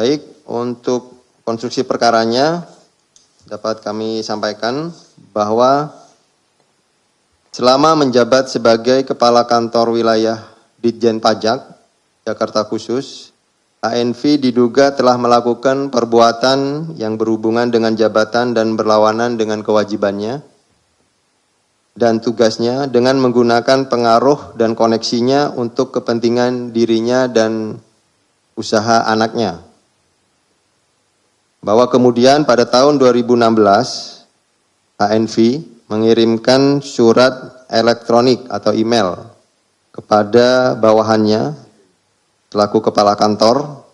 Baik, untuk konstruksi perkaranya dapat kami sampaikan bahwa selama menjabat sebagai Kepala Kantor Wilayah Ditjen Pajak Jakarta Khusus, HNV diduga telah melakukan perbuatan yang berhubungan dengan jabatan dan berlawanan dengan kewajibannya dan tugasnya dengan menggunakan pengaruh dan koneksinya untuk kepentingan dirinya dan usaha anaknya. Bahwa kemudian pada tahun 2016, HNV mengirimkan surat elektronik atau email kepada bawahannya selaku kepala kantor,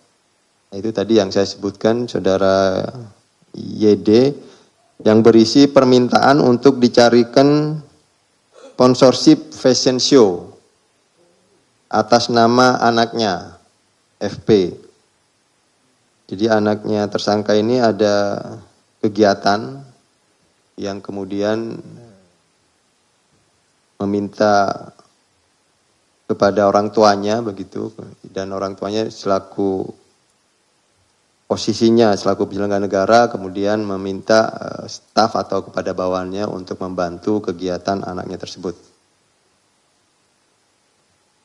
itu tadi yang saya sebutkan, saudara YD, yang berisi permintaan untuk dicarikan sponsorship fashion show atas nama anaknya, FP. Jadi anaknya tersangka ini ada kegiatan yang kemudian meminta kepada orang tuanya begitu, dan orang tuanya selaku posisinya selaku penyelenggara negara kemudian meminta staf atau kepada bawahannya untuk membantu kegiatan anaknya tersebut.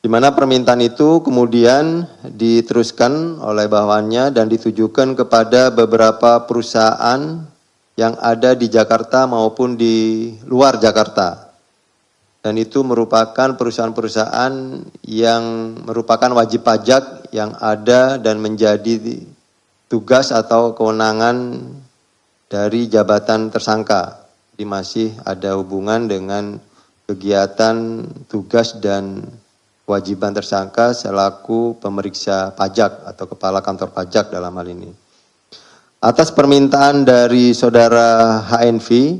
Di mana permintaan itu kemudian diteruskan oleh bawahannya dan ditujukan kepada beberapa perusahaan yang ada di Jakarta maupun di luar Jakarta. Dan itu merupakan perusahaan-perusahaan yang merupakan wajib pajak yang ada dan menjadi tugas atau kewenangan dari jabatan tersangka. Jadi masih ada hubungan dengan kegiatan tugas dan kewajiban tersangka selaku pemeriksa pajak atau kepala kantor pajak dalam hal ini. Atas permintaan dari saudara HNV,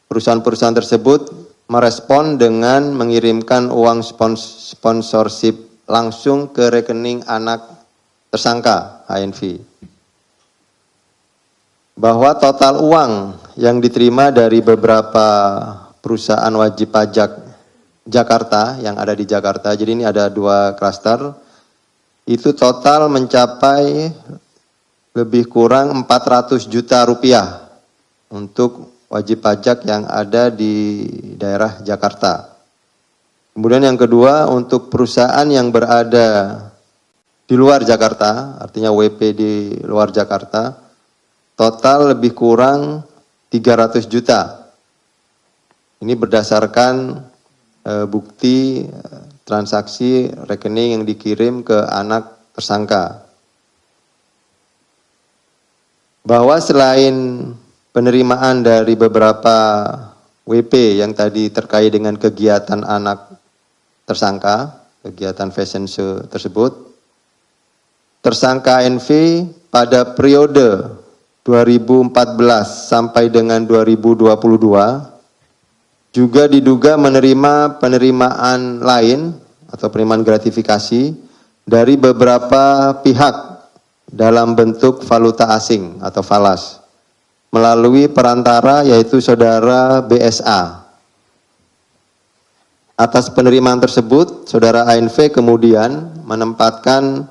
perusahaan-perusahaan tersebut merespon dengan mengirimkan uang sponsorship langsung ke rekening anak tersangka HNV. Bahwa total uang yang diterima dari beberapa perusahaan wajib pajak Jakarta yang ada di Jakarta, jadi ini ada 2 klaster, itu total mencapai lebih kurang 400 juta rupiah untuk wajib pajak yang ada di daerah Jakarta. Kemudian yang kedua, untuk perusahaan yang berada di luar Jakarta, artinya WP di luar Jakarta, total lebih kurang 300 juta. Ini berdasarkan bukti transaksi rekening yang dikirim ke anak tersangka. Bahwa selain penerimaan dari beberapa WP yang tadi terkait dengan kegiatan anak tersangka, kegiatan fashion show tersebut, tersangka NV pada periode 2014 sampai dengan 2022 juga diduga menerima penerimaan lain atau penerimaan gratifikasi dari beberapa pihak dalam bentuk valuta asing atau falas melalui perantara yaitu saudara BSA. Atas penerimaan tersebut, saudara ANV kemudian menempatkan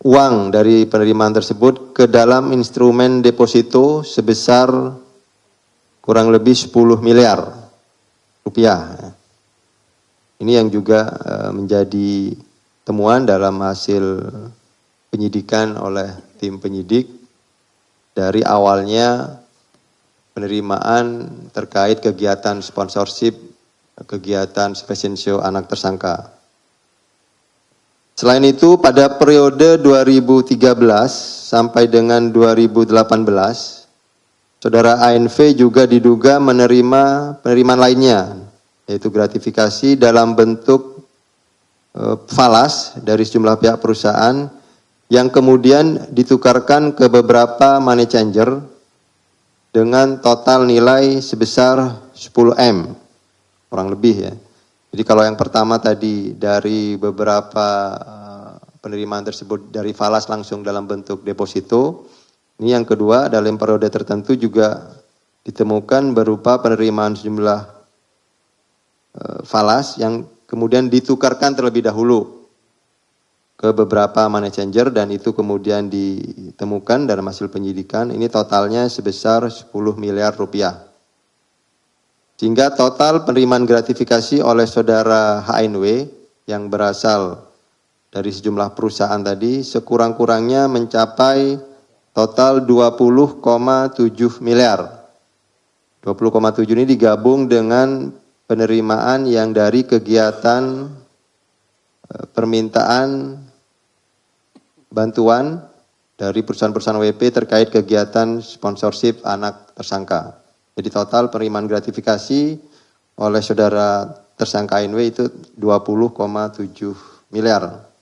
uang dari penerimaan tersebut ke dalam instrumen deposito sebesar kurang lebih 10 miliar rupiah. Ini yang juga menjadi temuan dalam hasil penyidikan oleh tim penyidik. Dari awalnya penerimaan terkait kegiatan sponsorship, kegiatan fashion show anak tersangka. Selain itu, pada periode 2013 sampai dengan 2018, saudara ANV juga diduga menerima penerimaan lainnya, yaitu gratifikasi dalam bentuk falas dari sejumlah pihak perusahaan yang kemudian ditukarkan ke beberapa money changer dengan total nilai sebesar 10M, kurang lebih ya. Jadi kalau yang pertama tadi dari beberapa penerimaan tersebut dari falas langsung dalam bentuk deposito, ini yang kedua dalam periode tertentu juga ditemukan berupa penerimaan sejumlah falas yang kemudian ditukarkan terlebih dahulu ke beberapa money changer dan itu kemudian ditemukan dalam hasil penyidikan. Ini totalnya sebesar 10 miliar rupiah. Sehingga total penerimaan gratifikasi oleh saudara HNW yang berasal dari sejumlah perusahaan tadi sekurang-kurangnya mencapai total 20,7 miliar. 20,7 ini digabung dengan penerimaan yang dari kegiatan permintaan bantuan dari perusahaan-perusahaan WP terkait kegiatan sponsorship anak tersangka. Jadi total penerimaan gratifikasi oleh saudara tersangka NW itu 20,7 miliar.